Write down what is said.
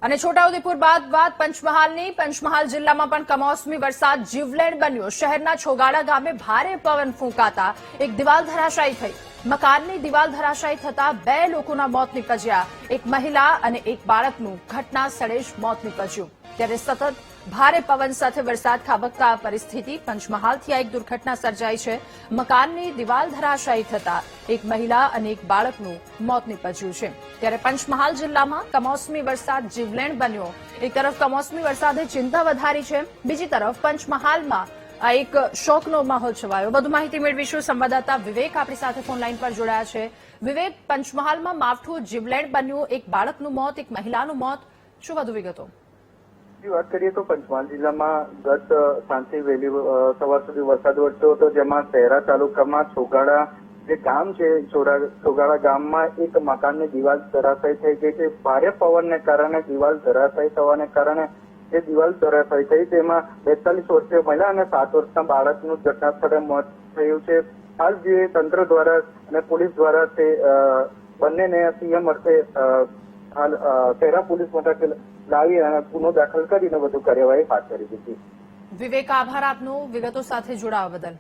અને છોટાઉદેપુર બાદ પંચમહાલ જિલ્લામાં પણ કમોસમી વરસાદ જીવલેણ બન્યો। શહેરના છોગાડા ગામે ભારે પવન ફૂંકાતા એક દિવાલ ધરાશાયી થઈ। મકાનની દિવાલ ધરાશાયી થતા 2 લોકોના મોત નીપજ્યા। એક મહિલા અને એક બાળકનું ઘટના સ્થળે જ મોત નીપજ્યું। ત્યારે સતત ભારે પવન સાથે વરસાદ ખાબકતા પરિસ્થિતિ પંચમહાલથી એક દુર્ઘટના સર્જાઈ છે। મકાનની દિવાલ ધરાશાયી થતા એક મહિલા અને એક બાળકનું મોત નીપજ્યું છે। ત્યારે પંચમહાલ જિલ્લામાં કમોસમી વરસાદ જીવલેણ બન્યો। એક તરફ કમોસમી વરસાદે ચિંતા વધારી છે, બીજી તરફ પંચમહાલમાં આ એક શોકનો માહોલ છવાયો। વધુ માહિતી મેળવીશું। સંવાદદાતા વિવેક આપણી સાથે ફોન લાઈન પર જોડાયા છે। વિવેક, પંચમહાલમાં માવઠું જીવલેણ બન્યું, એક બાળકનું મોત, એક મહિલાનું મોત, શું વધુ વિગતો? વાત કરીએ તો પંચમહાલ જિલ્લામાં ગત સાંજથી વહેલી સવાર સુધી વરસાદ વરસ્યો હતો, જેમાં શહેરા તાલુકામાં છોગાડા જે ગામ છે, છોગાડા ગામમાં એક મકાનની દિવાલ ધરાશાયી થઈ ગઈ છે। ભારે પવનને કારણે દિવાલ ધરાશાયી થવાને કારણે જે દિવાલ ધરાશાયી થઈ તેમાં 42 વર્ષીય મહિલા અને 7 વર્ષના બાળકનું ઘટના સ્થળે મોત થયું છે। હાલ જે તંત્ર દ્વારા અને પોલીસ દ્વારા તે બંનેને સીએમ અર્થે હાલ શહેરા પોલીસ મથકે લાવી અને ગુનો દાખલ કરીને વધુ કાર્યવાહી હાથ ધરી દીધી। વિવેક, આભાર આપનો વિગતો સાથે જોડાવા બદલ।